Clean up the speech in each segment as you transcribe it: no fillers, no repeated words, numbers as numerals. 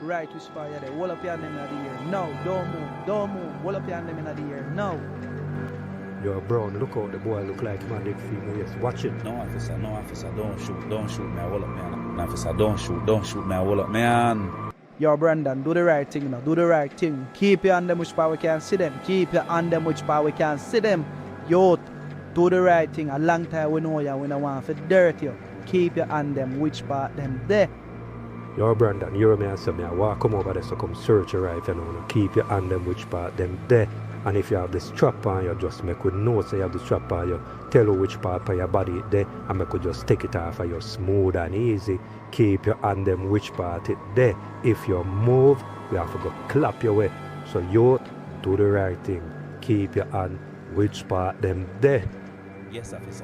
Right whisper you there. Hold up your hand in the ear. No, don't move. Hold up your hand in the ear. No. Yo, Brown, look out, the boy look like him and female. Yes, watch it. No officer, don't shoot me, I hold up man. No officer, don't shoot me, I hold up man. Yo, Brandon, do the right thing now. Do the right thing. Keep your hand them which part we can see them. Keep your hand them which part we can see them. Yo, do the right thing. A long time we know you, we don't want to dirt you. Keep your hand them which part them there. Yo, Brandon, you hear me and say me, I walk come over there, so come search your rifle, you know. Keep your hand them which part them there. And if you have the strap on you, just make with know say you have the strap on you. Tell you which part of your body it there, and make you just take it off of you smooth and easy. Keep your hand them which part it there. If you move, we have to go clap your way. So you do the right thing. Keep your hand which part them there. Yes, officer,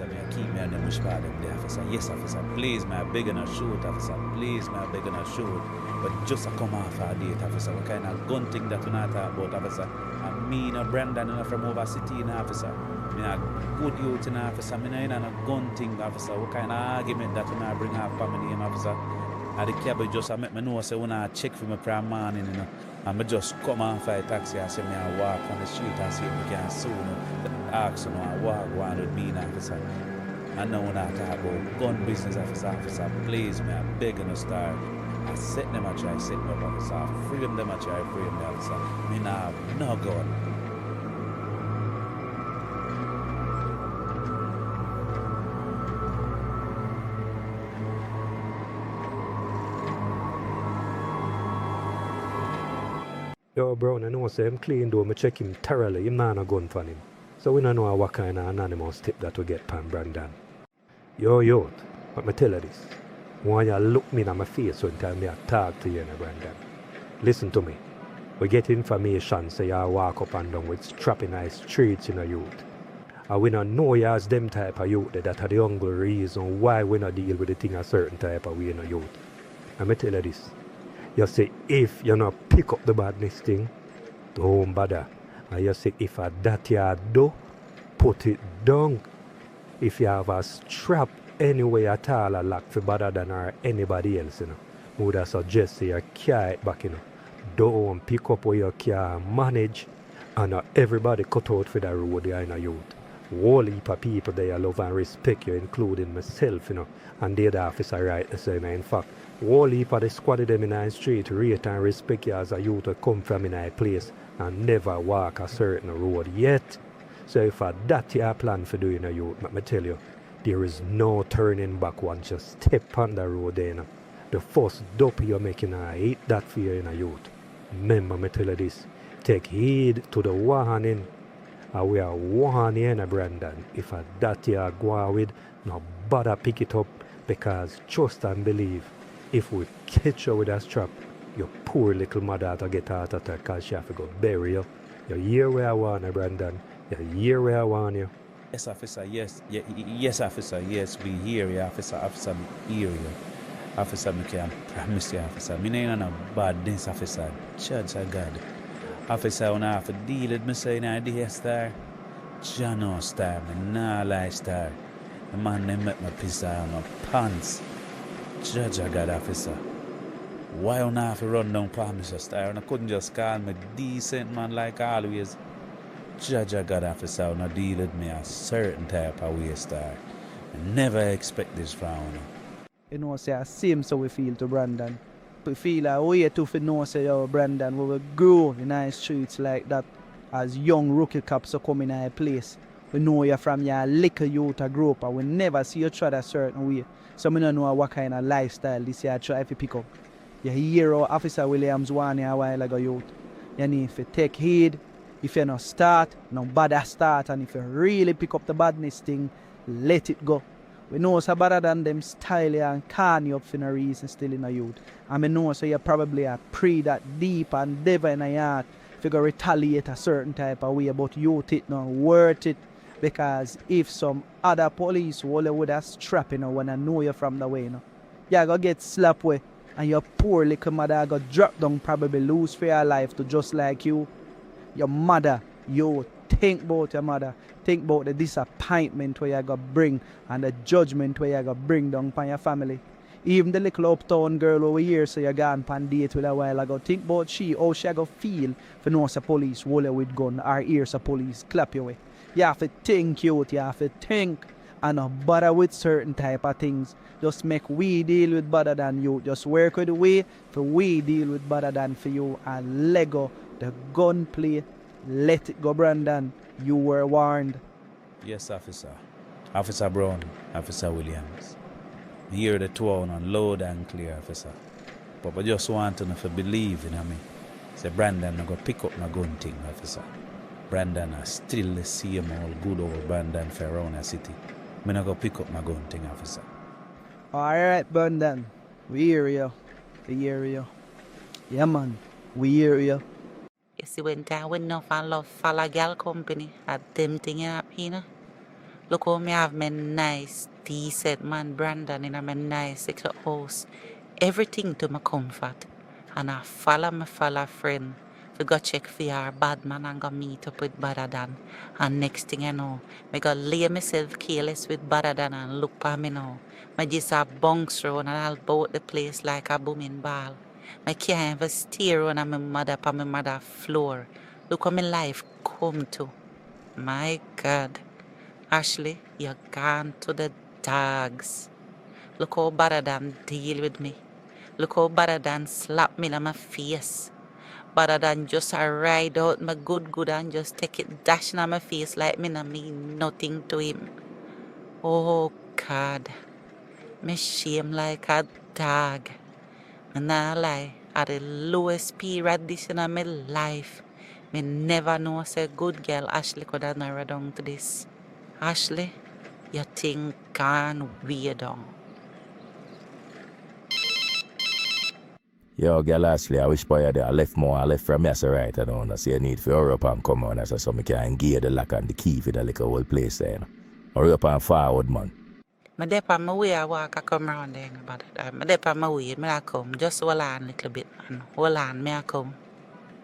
may I keep me on them which part them there, officer. Yes, officer, please, may I beg and shoot, officer. Please, may I beg and shoot. But just to come off our date, officer. What kind of gun thing that we not talk about, officer? And me and Brandon and from over city, officer. Me a good youth in officer. Me not in a gun thing, officer. What kind of argument that we not bring our family in, officer? And the cab just make me know say when I check for my prime morning, you know. And I just come and fly taxi and say me I walk on the street and see if we can sue, you know. Ask you know, I walk one with me, officer. And now when I talk about gun business, officer, please, me I beg you to start. I set them a try, set them up, officer. Freedom them a try, freedom them, officer. Me nah have no gun. Yo, Brown, I know say him clean though, I check him thoroughly. Him not a gun for him. So we don't know what kind of anonymous tip that we get from Brandon. Yo, let me tell you this. When you look me in my face and tell me I talk to you, Brandon. Listen to me. We get information say you walk up and down with strapping nice streets in the youth. And we don't know you as them type of youth that are the only reason why we not deal with the thing a certain type of way in the youth. Let me tell you this. You say if you not pick up the badness thing, don't bother. And you say if that you do, put it down. If you have a strap anyway at all a lock for better than or anybody else, you know, would I suggest you carry it back, you know. Don't pick up where you can manage and not everybody cut out for the road there in a youth. Whole heap of people they love and respect you, including myself, you know, and they're the officer right the same. In fact, whole heap of the squad of them in the street rate and respect you as a youth to come from in a place and never walk a certain road yet. So if that you plan for doing a youth, let me tell you, there is no turning back once you step on the road there. You know. The first dope you're making, I hate that for you in a youth. Remember me tell you this, take heed to the warning. And we are warning you, Brandon. If that you are going with, no bother pick it up because trust and believe, if we catch you with a strap, your poor little mother to get heart attack because she have to go bury you. You hear where I want you, Brandon. You hear where I want you. Yes, officer, yes. Yes, officer, yes, we hear you, officer. Officer, me hear you. Officer, me can promise you, officer. Me ain't no bad things, officer. Judge of God. Officer, when I have to deal with me saying I did star. John star, me nah lie star. The man they make me piss on my pants. Judge of God, officer. Why don't I have to run down for Mr. Star? And I couldn't just call me decent man like always. Judge of God, officer, and I deal with me a certain type of way, Star. I never expect this from you. You know, say, same so we feel to Brandon. We feel a way to know, say, yo, Brandon, we will grow in our streets like that as young rookie cops to come in our place. We know you from your little youth to grow up, and we never see you try a certain way. So we don't know what kind of lifestyle this year try to pick up. You hear how Officer Williams warned you a while ago, youth. You need to take heed. If you not start, no bother start. And if you really pick up the badness thing, let it go. We know so better than them style you and can you up for no reason still in a youth. And we know so you probably are pray that deep and devil in a heart if you go retaliate a certain type of way, but youth it not worth it. Because if some other police would have strap you know, when I know you from the way, you know, you go get slapped with and your poor little mother go drop down, probably lose for your life to just like you. Your mother, you think about your mother. Think about the disappointment where you got bring and the judgment where you got bring down upon your family. Even the little uptown girl over here, so you gone pan date with a while ago. Think about she, how she go feel for know say police hold you with gun or hear say police clap you way. You have to think youth, you have to think and not bother with certain type of things. Just make we deal with better than you. Just work with the way for we deal with better than for you and let go the gunplay. Let it go, Brandon. You were warned. Yes, officer. Officer Brown, Officer Williams. I hear the tone on loud and clear, officer. But I just want to know if you believe in me. Say Brandon no go pick up my gun thing, officer. Brandon is still the same old good old Brandon for around the city. Me no go pick up my gun thing, officer. Alright, Brandon. We hear you. We hear you. Yeah, man. We hear you. You see, when time when enough and love follow girl company, at them thing happen, you know. Look how me have my nice, decent man Brandon in my nice little house. Everything to my comfort. And I follow my fellow friend. We go check for your bad man and go meet up with Badadan. And next thing I know, I go lay myself careless with Badadan and look for me now. I just a bounce round and I'll bout the place like a booming ball. I can't even steer on my mother on my mother floor. Look how my life come to. My God. Ashley, you're gone to the dogs. Look how Badadan deal with me. Look how Badadan slap me in my face. Badadan just ride out my good and just take it dashing on my face like me no mean nothing to him. Oh God. Me shame like a dog. And nah lie, at the lowest period this in my life, me never know say good girl Ashley could have narrowed down to this. Ashley, your thing gone way down. Yo, girl, Ashley, I wish boy you there. I left from me as a right, I don't know. So you need to hurry up and come on as so I can engage the lock and the key for the little old place there. Hurry up and forward, man. My dep on my way I walk, I come round there about it. My dep on my way, me I come. Just hold on a little bit, man. Hold on, me I come.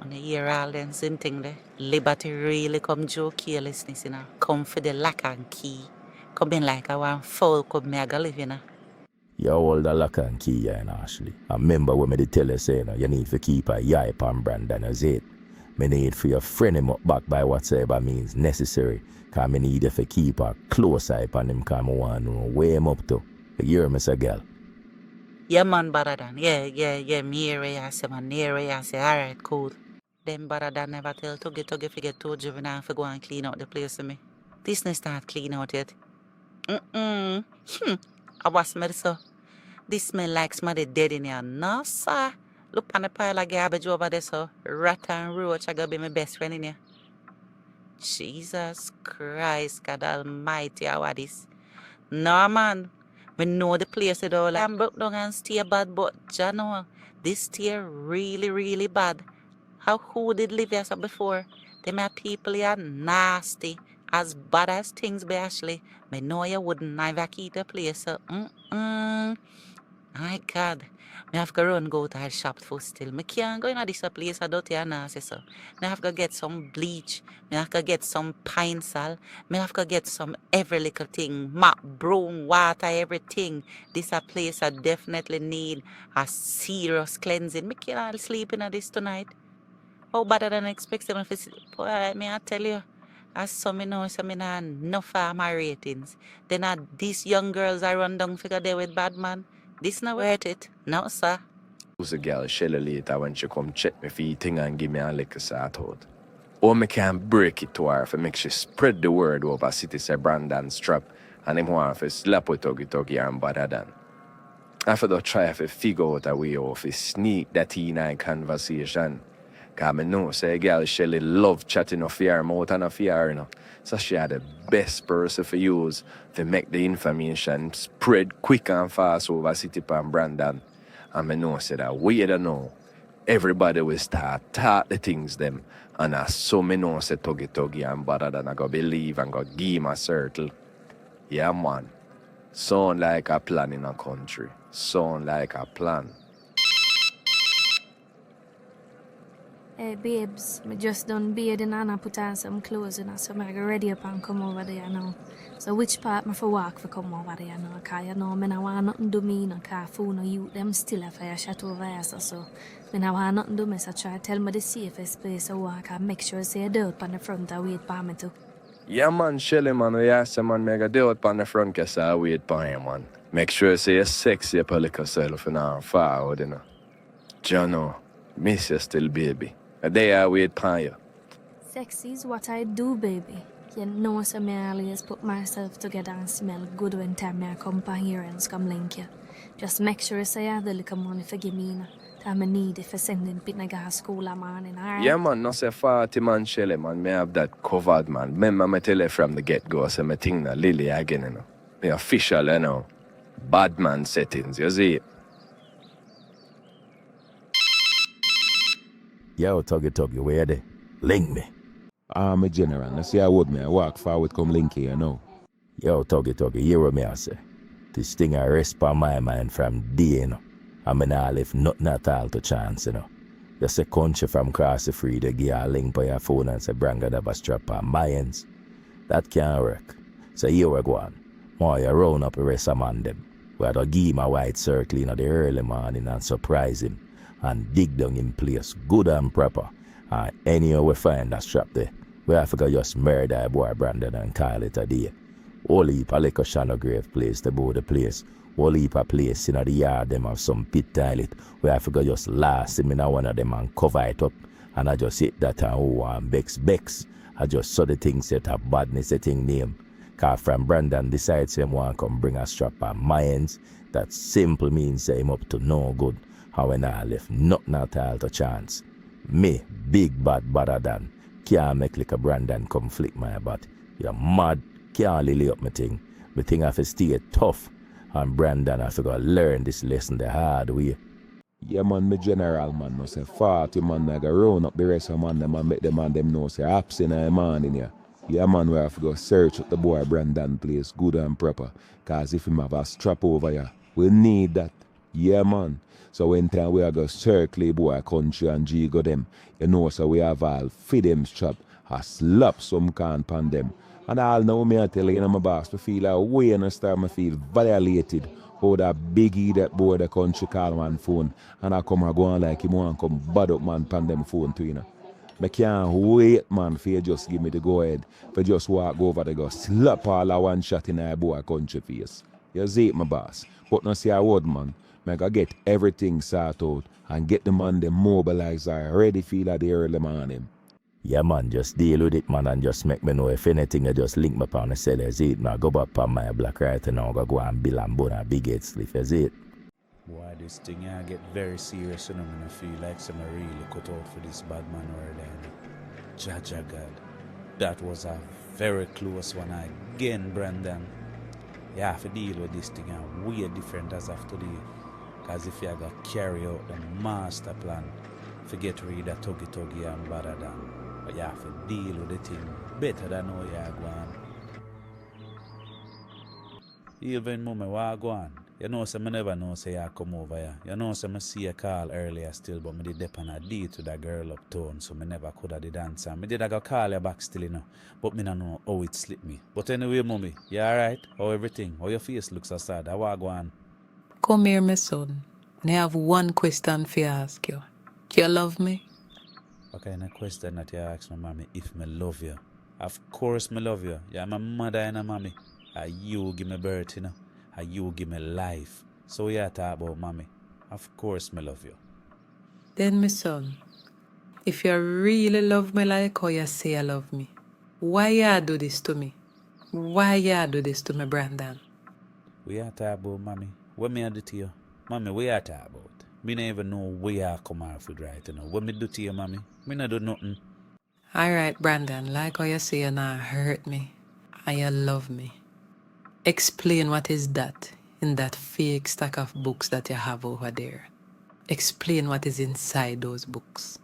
And you hear all them same thing there. Liberty really come joke carelessness, you know. Come for the lock and key. Come in like I want foul, come me I go live, you know. You hold the lock and key here, you know, Ashley. And remember when me did tell you, say, you know, you need to keep a eye upon Brandon as it. Me need for your friend him up back by whatsoever means necessary. Cause me need to keep a close eye upon him, cause I want to know where him up to. You hear me, say, girl? Yeah, man, Baradan. Yeah, me hear you say, man, hear you say, alright, cool. Then Baradan never tell Tuggy if you get too juvenile for go and clean out the place for me. This not start clean out yet. I was smell so. This smell like somebody dead in here. No, sir. Look on the pile of garbage over there, so. Rat and roach are gonna be my best friend in here. Jesus Christ, God Almighty, how are this? No, man. We know the place it all. I'm broke down and stay bad, but you know, this stay really, really bad. Who did live here so before? Them are people here nasty. As bad as things be, Ashley. Me know you wouldn't never keep the place, so my God. Me have to run go to the shop for still. Me can't go in this place I don't hear nasty, so. Me have to get some bleach. Me have to get some pine salt. Me have to get some every little thing. Mop, broom, water, everything. This a place I definitely need a serious cleansing. Me can't sleep in this tonight. How better than expected if it's boy, me I tell you. As some me know, some me nah enough for my ratings. Then these young girls I run down figure there with bad man. This not worth it. No, sir. Was a girl Shelly later when she come check me for eating and give me a liquor sort out. Or me can break it to her for make she spread the word over city say Brandon's trap and him want to slap with Tuggy and Badadan. After that try to figure out a way of sneak that in a conversation. Cause I know say girl Shelly love chatting off her mouth and off her, you know. So she had the best person for use to make the information spread quick and fast over City Pan Brandon. And I know say that we don't know. Everybody will start talk the things them. And as so me know say Tuggy and Badadan I go believe and go give him a circle. Yeah man. Sound like a plan in a country. Sound like a plan. Hey, babes, me just done bathing and I put on some clothes, so I get ready up and come over there now. So which part me for walk for come over there now? Cause you know, me no want nothing do me, no, cause fool no youth, them still a fire shot over here, so me no want nothing do me, so try tell me the safest place to walk and make sure say dirt on the front and wait for me too. Yeah, man, Shelly, man, we ask man, make a deal out on the front, cause I wait for him, man. Make sure say you're sexy up a little self and now forward, you know. Jono, miss you still, baby. A day I wait for you. Sexy is what I do, baby. You know, so me always put myself together and smell good when time I come for here and come link you. Just make sure you say you have the little money for give me, time I need it for sending Pitna to school a morning, alright? Yeah, man, no say 40 man, Shelly, man. Me have that covered, man. Remember me tell you from the get-go, say me think that Lily again, you know. Me official, you know. Bad man settings, you see? Yo, Tuggy, where they? Link me. I'm a general. I see I would me. I walk forward, come link here, you know. Yo, Tuggy, hear what me I say. This thing I rest by my mind from day, you know. I mean, I left nothing at all to chance, you know. Just a country from cross the free, they give you a link by your phone and say, Branga have a strap on my ends. That can't work. So here we go on. More you round up the rest of man them. We had to give him a white circle in the early morning and surprise him and dig down in place, good and proper. And anyhow we find that strap there, we have to go just murder a boy Brandon and call it a day. Whole heap a little shallow grave place to board the place. Whole heap a place in the yard them have some pit toilet. We have to go just last him in one of them and cover it up. And I just hit that and Bex. I just saw the thing set up badness the thing name. Cause from Brandon decides him want to come bring a strap on my ends. That simple means say him up to no good. How when I left nothing at all to chance. Me, big bad badder than, can't make like a Brandon come flick my butt. You're mad, can't lily up my thing. My thing have to stay tough. And Brandon have to go learn this lesson the hard way. Yeah, man, me general, man, no say 40 man, I go round up the rest of man, them and make them and them know say apps in the morning, yeah. Yeah, man, we have to go search up the boy Brandon place, good and proper. Cause if him have a strap over here, we need that. Yeah, man. So when time we are go circle boy country and jiggle them, you know, so we have all feed them strap, a slap some can pan them. And all now me I tell you, my boss, me feel like way and start me feel violated. How that biggie that boy the country call man phone and I come and go on like him want come bad up man pan them phone too, you know. I can't wait, man, for you just give me the go ahead. For just walk over there, go slap all a one shot in a boy country face. You see it, my boss. But not say a word, man. I gotta get everything sorted out and get the man them mobilized and ready feel at the early morning. Yeah, man, just deal with it, man, and just make me know if anything, you just link me upon the cellar, see it, now go back on my black right now, go and bill and bone and big head slip, you see it. Boy, this thing I get very serious, you know, I feel like some really cut out for this bad man or then. Jaja God, that was a very close one again, Brandon. You have to deal with this thing and way different as of today. Because if you have to carry out the master plan, forget to read that tuggy and better than. But you have to deal with the thing better than how you are going. Even moment where I go on, you know, so I never know say I come over here. You know, so I see a call earlier still, but I did depend on a date with that girl uptown, so I never could have the dance. I did go call you back still, you know, but I don't know how it slipped me. But anyway, mommy, you alright? How everything? How your face looks so sad? How I go on? Come here, my son. And I have one question for you ask you. Do you love me? What kind of question that you ask my mommy if I love you? Of course I love you. You're my mother and a mommy. And you give me birth, you know. And you give me life. So you talk about mommy. Of course I love you. Then, my son, if you really love me like how you say you love me, why you do this to me? Why you do this to me, Brandon? We are talk about mommy. What me I do to you? Mommy, we are talk about. Me don't even know where I come off with right, you know. What me do to you, mommy? Me not do nothing. Alright, Brandon, like how you say you not hurt me and you love me. Explain what is that in that fake stack of books that you have over there. Explain what is inside those books.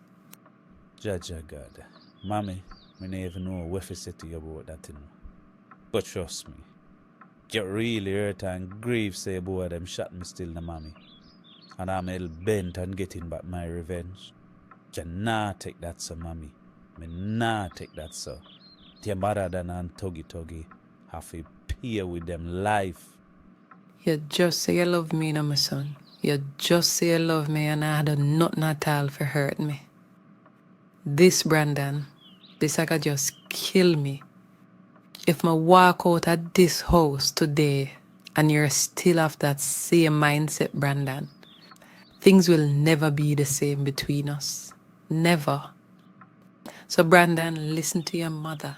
Jaja God. Mommy, me don't even know what to say to you about that, you know. But trust me. Get really hurt and grieve say boy them shot me still the mommy. And I'm hell bent on getting back my revenge. Can not take that, sir, mommy. Me not take that, sir. Your mother than and tuggy have to pay with them life. You just say you love me, no, my son. You just say you love me, and I had nothing at all for hurt me. This, Brandon, this I could just kill me. If I walk out of this house today and you're still of that same mindset, Brandon, things will never be the same between us. Never. So, Brandon, listen to your mother.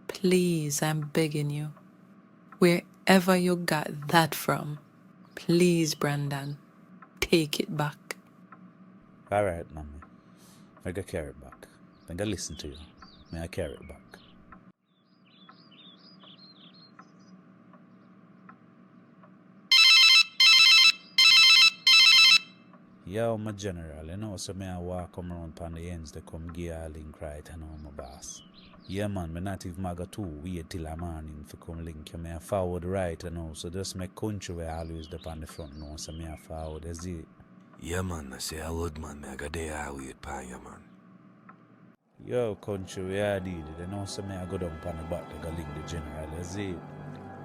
Please, I'm begging you. Wherever you got that from, please, Brandon, take it back. All right, mommy. I go carry it back. I go listen to you. May I carry it back? Yo, my general, you know, so me I walk come around on the ends, they come give a link right and on my boss. Yeah, man, me not even maga too wait till a morning for come link you. Me I forward right, you know, so just make country where I always up on the front now, so me I forward, is it? Yeah, man, I say I would, man, me I got there I wait pan you, man. Yo, country where I did it, you know, so me I go down on the back, they go link the general, is it?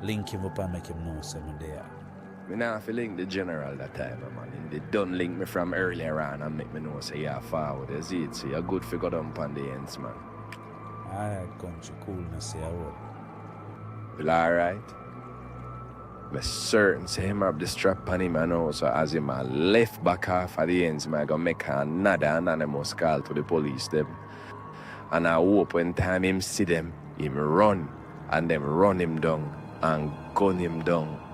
Link him up and make him know so me there. Me nah have to link the general that time, man. And they done link me from earlier on and make me know say you're forward. You see it, so you're good for go down on the ends, man. Alright, country, cool, no say I would. Well, alright. I'm certain say him have the strap on him, I know, so as him a left back half of the ends, man, I gonna make another anonymous call to the police them. And I hope when time him see them, him run, and them run him down and gun him down